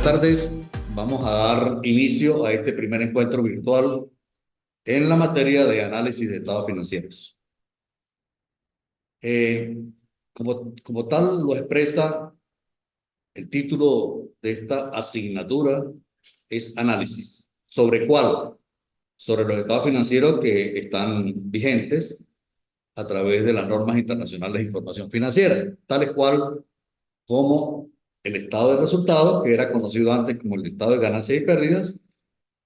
tardes. Vamos a dar inicio a este primer encuentro virtual en la materia de análisis de estados financieros. Como tal lo expresa el título de esta asignatura, es análisis. ¿Sobre cuál? Sobre los estados financieros que están vigentes a través de las normas internacionales de información financiera, tales cual como el estado de resultados, que era conocido antes como el estado de ganancias y pérdidas,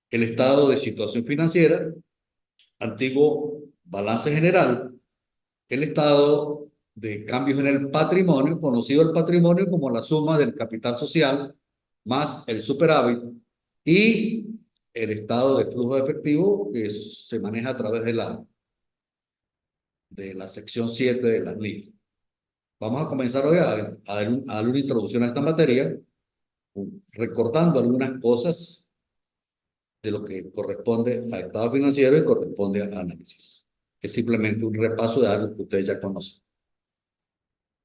el estado de situación financiera, antiguo balance general, el estado de cambios en el patrimonio, conocido el patrimonio como la suma del capital social más el superávit, y el estado de flujo de efectivo que se maneja a través de la sección 7 de la NIF. Vamos a comenzar hoy a dar una introducción a esta materia, recordando algunas cosas de lo que corresponde a estado financiero y corresponde a análisis. Es simplemente un repaso de algo que ustedes ya conocen.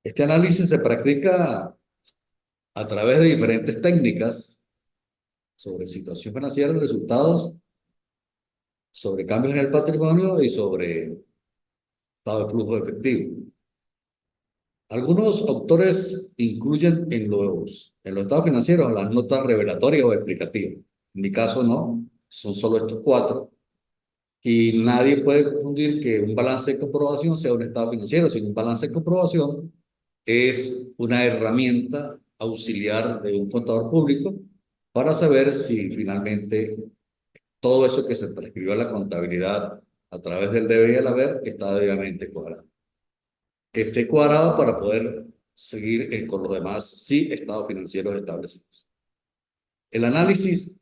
Este análisis se practica a través de diferentes técnicas sobre situación financiera, resultados, sobre cambios en el patrimonio y sobre estado de flujo efectivo. Algunos autores incluyen en los estados financieros las notas revelatorias o explicativas. En mi caso no, son solo estos cuatro. Y nadie puede confundir que un balance de comprobación sea un estado financiero, sino un balance de comprobación es una herramienta auxiliar de un contador público para saber si finalmente todo eso que se transcribió a la contabilidad a través del debe y el haber está debidamente cuadrado. Que esté cuadrado para poder seguir con los demás sí estados financieros establecidos. El análisis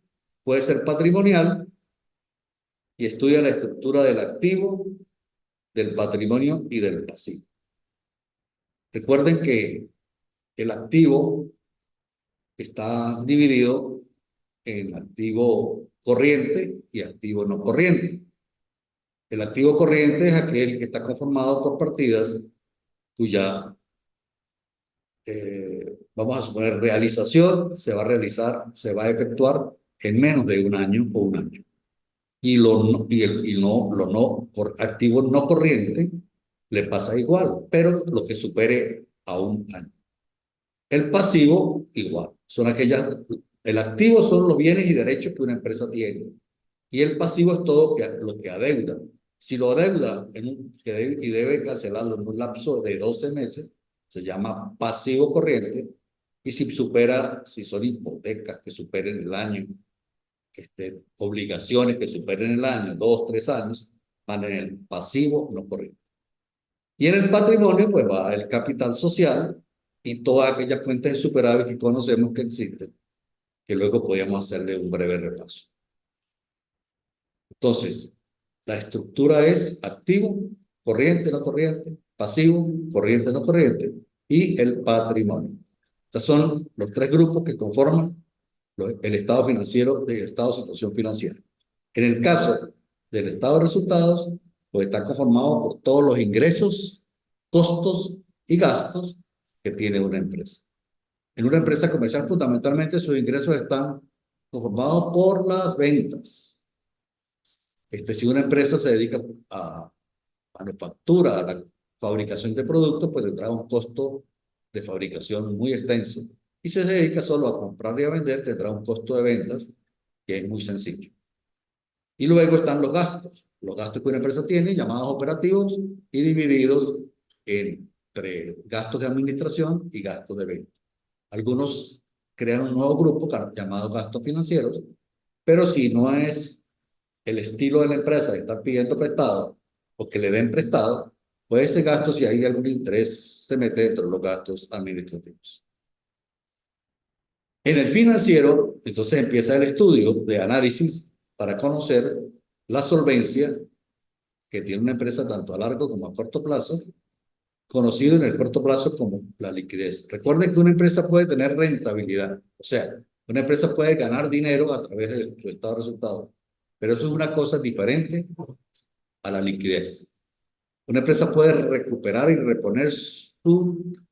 puede ser patrimonial y estudia la estructura del activo, del patrimonio y del pasivo. Recuerden que el activo está dividido en activo corriente y activo no corriente. El activo corriente es aquel que está conformado por partidas cuya, vamos a suponer, realización se va a realizar, se va a efectuar en menos de un año o un año. Y lo no activo no corriente le pasa igual, pero lo que supere a un año. El pasivo, igual. El activo son los bienes y derechos que una empresa tiene. Y el pasivo es todo lo que adeuda. Si lo adeuda y debe cancelarlo en un lapso de 12 meses, se llama pasivo corriente. Y si son hipotecas que superen el año, obligaciones que superen el año, 2, 3 años, van en el pasivo no corriente. Y en el patrimonio, pues va el capital social y todas aquellas fuentes de superávit que conocemos que existen, que luego podríamos hacerle un breve repaso. Entonces, la estructura es activo, corriente, no corriente, pasivo, corriente, no corriente, y el patrimonio. Estos son los tres grupos que conforman el estado financiero del estado de situación financiera. En el caso del estado de resultados, pues está conformado por todos los ingresos, costos y gastos que tiene una empresa. En una empresa comercial, fundamentalmente, sus ingresos están conformados por las ventas. Si una empresa se dedica a manufactura, a la fabricación de productos, pues tendrá un costo de fabricación muy extenso. Y si se dedica solo a comprar y a vender, tendrá un costo de ventas que es muy sencillo. Y luego están los gastos que una empresa tiene, llamados operativos, y divididos entre gastos de administración y gastos de venta. Algunos crean un nuevo grupo llamado gastos financieros, pero si no es el estilo de la empresa de estar pidiendo prestado o que le den prestado, pues ese gasto, si hay algún interés, se mete dentro de los gastos administrativos. En el financiero, entonces empieza el estudio de análisis para conocer la solvencia que tiene una empresa tanto a largo como a corto plazo, conocido en el corto plazo como la liquidez. Recuerden que una empresa puede tener rentabilidad, o sea, una empresa puede ganar dinero a través de su estado de resultados, pero eso es una cosa diferente a la liquidez. Una empresa puede recuperar y reponer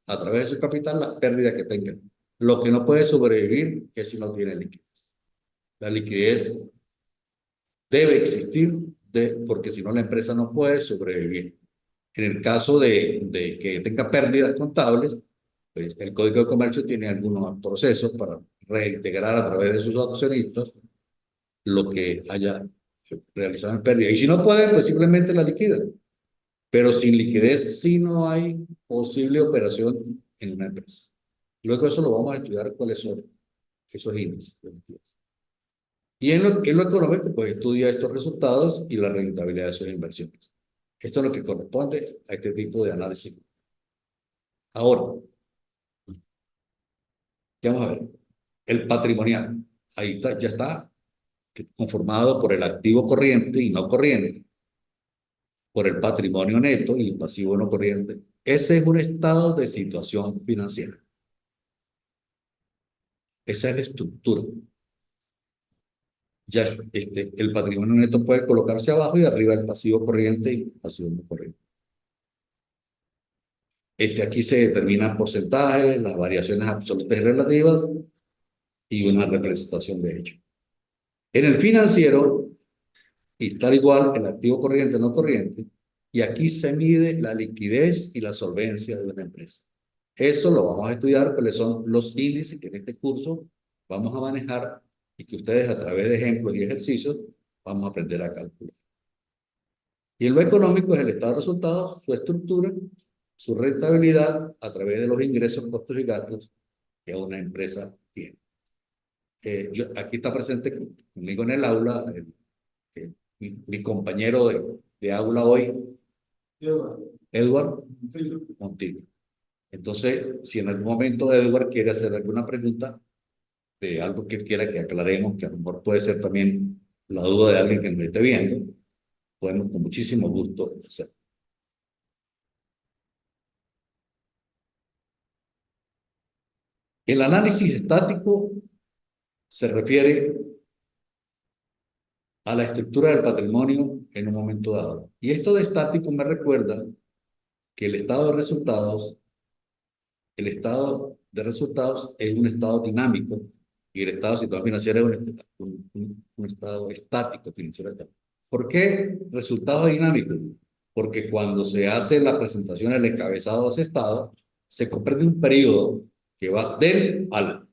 a través de su capital las pérdidas que tenga. Lo que no puede sobrevivir es si no tiene liquidez. La liquidez debe existir porque si no la empresa no puede sobrevivir. En el caso de que tenga pérdidas contables, pues el Código de Comercio tiene algunos procesos para reintegrar a través de sus accionistas lo que haya realizado en pérdida. Y si no puede, pues simplemente la liquida. Pero sin liquidez sí no hay posible operación en una empresa. Luego eso lo vamos a estudiar cuáles son esos índices de liquidez. Y en lo económico, pues estudia estos resultados y la rentabilidad de sus inversiones. Esto es lo que corresponde a este tipo de análisis. Ahora, ya vamos a ver. El patrimonial. Ahí está, ya está conformado por el activo corriente y no corriente, por el patrimonio neto y el pasivo no corriente. Ese es un estado de situación financiera. Esa es la estructura. Ya el patrimonio neto puede colocarse abajo y arriba el pasivo corriente y el pasivo no corriente. Aquí se determinan porcentajes, las variaciones absolutas y relativas y una representación de ello. En el financiero está igual el activo corriente no corriente y aquí se mide la liquidez y la solvencia de una empresa. Eso lo vamos a estudiar, pero son los índices que en este curso vamos a manejar y que ustedes a través de ejemplos y ejercicios vamos a aprender a calcular. Y en lo económico es el estado de resultados, su estructura, su rentabilidad a través de los ingresos, costos y gastos que una empresa tiene. Aquí está presente conmigo en el aula mi compañero de aula hoy, Edward Montillo. Entonces, si en algún momento Edward quiere hacer alguna pregunta de algo que quiera que aclaremos, que a lo mejor puede ser también la duda de alguien que nos esté viendo, podemos con muchísimo gusto hacerlo. El análisis estático se refiere a la estructura del patrimonio en un momento dado. Y esto de estático me recuerda que el estado de resultados es un estado dinámico y el estado de situación financiera es un estado estático financiero. ¿Por qué resultados dinámicos? Porque cuando se hace la presentación del encabezado de ese estado, se comprende un periodo que va del al.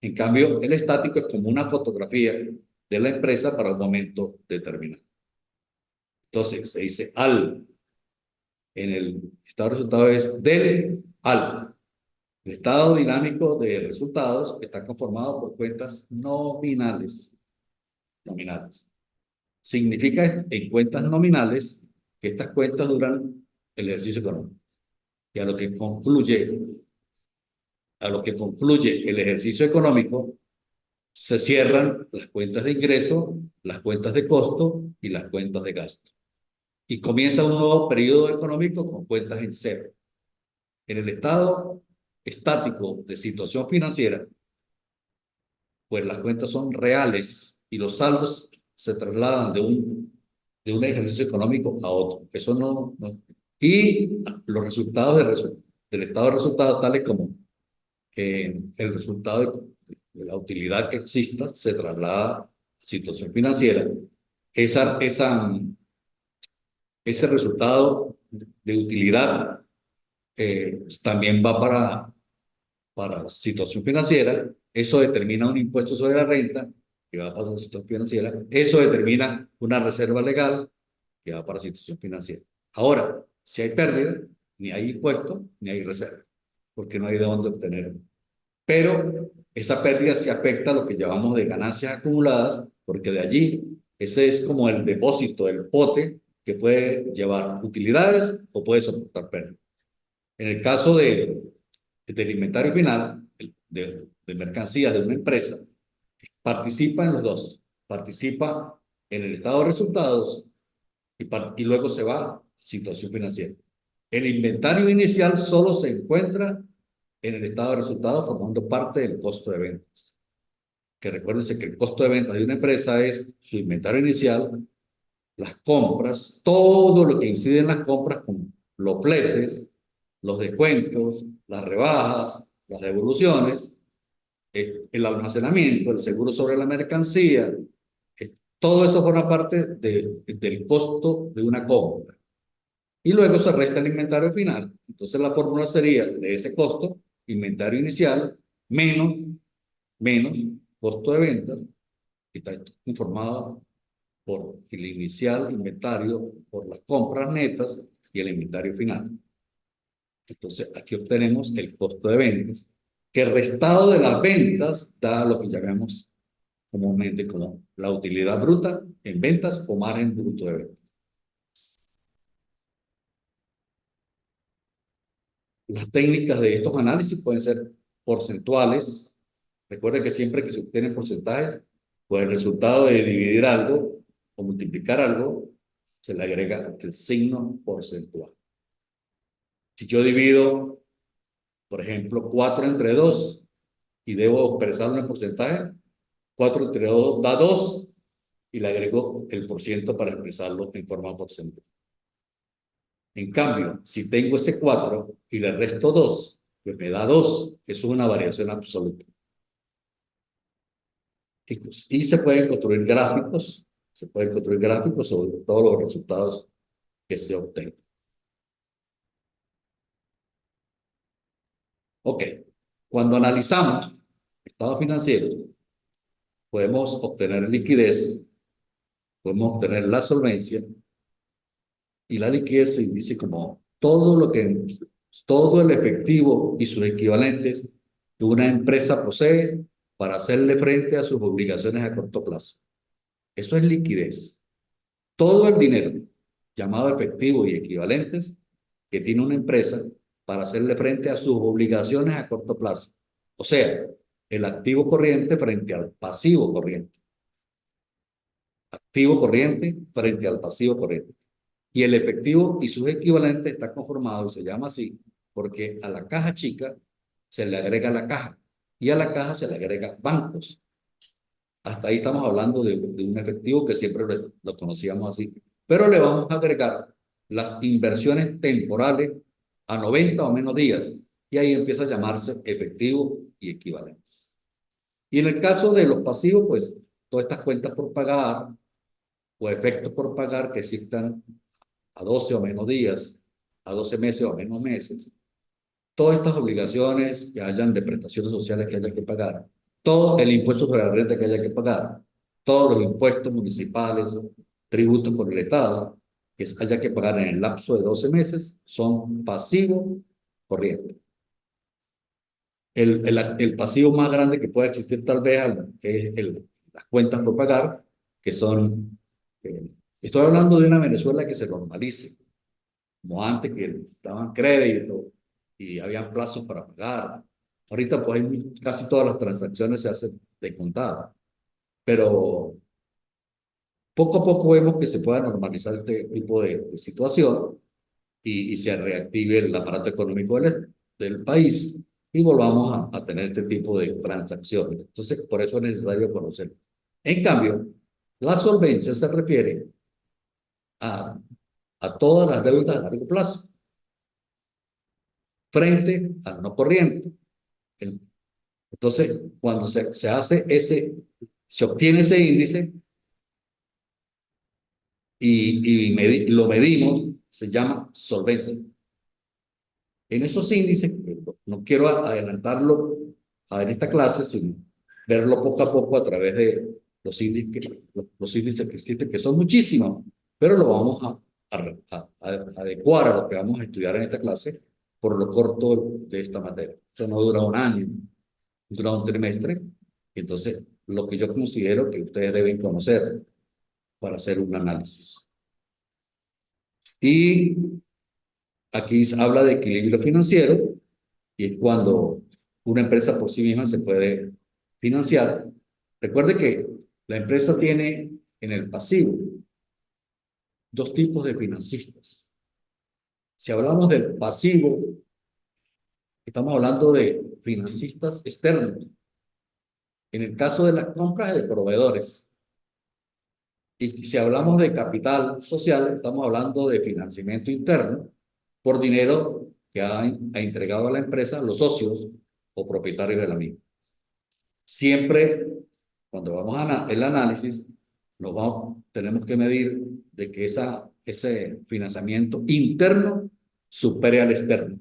En cambio, el estático es como una fotografía de la empresa para un momento determinado. Entonces, se dice al. En el estado de resultados es del al. El estado dinámico de resultados está conformado por cuentas nominales. Nominales. Significa en cuentas nominales que estas cuentas duran el ejercicio económico. Y a lo que concluye el ejercicio económico, se cierran las cuentas de ingreso, las cuentas de costo y las cuentas de gasto. Y comienza un nuevo periodo económico con cuentas en cero. En el estado estático de situación financiera, pues las cuentas son reales y los saldos se trasladan de un ejercicio económico a otro. Eso no. Y los resultados del estado de resultados, tales como el resultado de la utilidad que exista, se traslada a situación financiera. Ese resultado de utilidad también va para situación financiera. Eso determina un impuesto sobre la renta que va para la situación financiera. Eso determina una reserva legal que va para situación financiera. Ahora, si hay pérdida, ni hay impuesto, ni hay reserva, porque no hay de dónde obtener. Pero esa pérdida sí afecta a lo que llamamos de ganancias acumuladas, porque de allí, ese es como el depósito, el pote que puede llevar utilidades o puede soportar pérdidas. En el caso del inventario final, de mercancías de una empresa, participa en los dos. Participa en el estado de resultados y luego se va a situación financiera. El inventario inicial solo se encuentra en el estado de resultados formando parte del costo de ventas. Que recuérdense que el costo de ventas de una empresa es su inventario inicial, las compras, todo lo que incide en las compras, como los fletes, los descuentos, las rebajas, las devoluciones, el almacenamiento, el seguro sobre la mercancía, todo eso forma parte del costo de una compra. Y luego se resta el inventario final. Entonces la fórmula sería de ese costo, inventario inicial, menos costo de ventas, que está informado por el inicial inventario, por las compras netas y el inventario final. Entonces aquí obtenemos el costo de ventas, que el restado de las ventas da lo que llamamos comúnmente como la utilidad bruta en ventas o margen bruto de ventas. Las técnicas de estos análisis pueden ser porcentuales. Recuerde que siempre que se obtienen porcentajes, pues el resultado de dividir algo o multiplicar algo, se le agrega el signo porcentual. Si yo divido, por ejemplo, 4 entre 2 y debo expresarlo en porcentaje, 4 entre 2 da 2 y le agrego el porciento para expresarlo en forma porcentual. En cambio, si tengo ese 4 y le resto 2, pues me da 2. Eso es una variación absoluta. Y se pueden construir gráficos, sobre todos los resultados que se obtengan. Ok, cuando analizamos estados financieros, podemos obtener liquidez, podemos obtener la solvencia, y la liquidez se dice como todo el efectivo y sus equivalentes que una empresa posee para hacerle frente a sus obligaciones a corto plazo. Eso es liquidez. Todo el dinero llamado efectivo y equivalentes que tiene una empresa para hacerle frente a sus obligaciones a corto plazo. O sea, el activo corriente frente al pasivo corriente. Activo corriente frente al pasivo corriente. Y el efectivo y sus equivalentes está conformado, y se llama así, porque a la caja chica se le agrega la caja y a la caja se le agrega bancos. Hasta ahí estamos hablando de un efectivo que siempre lo conocíamos así. Pero le vamos a agregar las inversiones temporales a 90 o menos días y ahí empieza a llamarse efectivo y equivalentes. Y en el caso de los pasivos, pues todas estas cuentas por pagar o efectos por pagar que existan a 12 o menos días, a 12 meses o menos meses, todas estas obligaciones que hayan de prestaciones sociales que haya que pagar, todo el impuesto sobre la renta que haya que pagar, todos los impuestos municipales, tributos por el Estado, que haya que pagar en el lapso de 12 meses, son pasivo corriente. El pasivo más grande que puede existir tal vez es las cuentas por pagar, que son, estoy hablando de una Venezuela que se normalice, como antes que daban crédito y habían plazos para pagar. Ahorita pues casi todas las transacciones se hacen de contado, pero poco a poco vemos que se pueda normalizar este tipo de situación y se reactive el aparato económico del país y volvamos a tener este tipo de transacciones. Entonces, por eso es necesario conocerlo. En cambio, la solvencia se refiere a, a todas las deudas a largo plazo frente al no corriente. Entonces, cuando se hace se obtiene ese índice lo medimos, se llama solvencia. En esos índices, no quiero adelantarlo en esta clase, sino verlo poco a poco a través de los índices que existen, que son muchísimos, pero lo vamos a adecuar a lo que vamos a estudiar en esta clase por lo corto de esta materia. Esto no dura un año, dura un trimestre. Entonces, lo que yo considero que ustedes deben conocer para hacer un análisis. Y aquí se habla de equilibrio financiero, y es cuando una empresa por sí misma se puede financiar. Recuerde que la empresa tiene en el pasivo dos tipos de financistas. Si hablamos del pasivo, estamos hablando de financistas externos. En el caso de las compras de proveedores. Y si hablamos de capital social, estamos hablando de financiamiento interno por dinero que ha entregado a la empresa los socios o propietarios de la misma. siempre, cuando vamos a el análisis, tenemos que medir de que ese financiamiento interno supere al externo,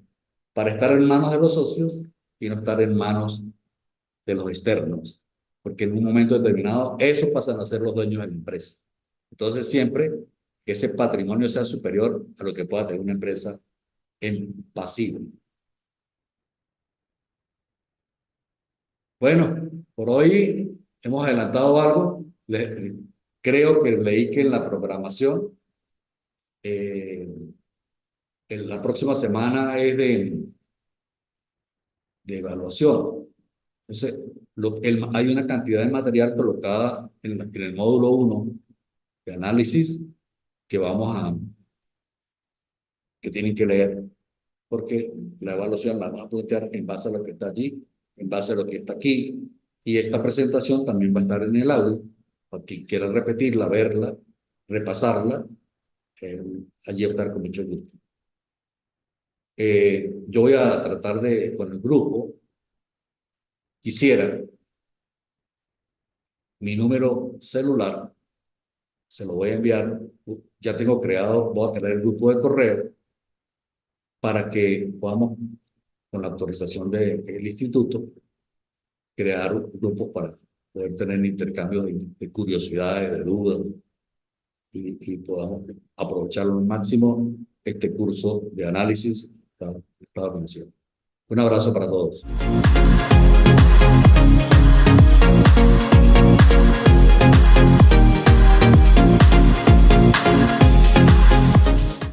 para estar en manos de los socios y no estar en manos de los externos, porque en un momento determinado esos pasan a ser los dueños de la empresa. Entonces siempre que ese patrimonio sea superior a lo que pueda tener una empresa en pasivo. Bueno, por hoy hemos adelantado algo. Creo que leí que en la programación, en la próxima semana es de evaluación. Entonces, hay una cantidad de material colocada en el módulo 1 de análisis que que tienen que leer, porque la evaluación la vamos a plantear en base a lo que está allí, en base a lo que está aquí, y esta presentación también va a estar en el audio, para quien quiera repetirla, verla, repasarla, allí va a estar con mucho gusto. Yo voy a tratar con el grupo, quisiera mi número celular, se lo voy a enviar, ya tengo creado, voy a crear el grupo de correo para que podamos, con la autorización del instituto, crear un grupo para poder tener intercambio de curiosidades, de dudas, y podamos aprovechar al máximo este curso de análisis de estado financiero. Un abrazo para todos.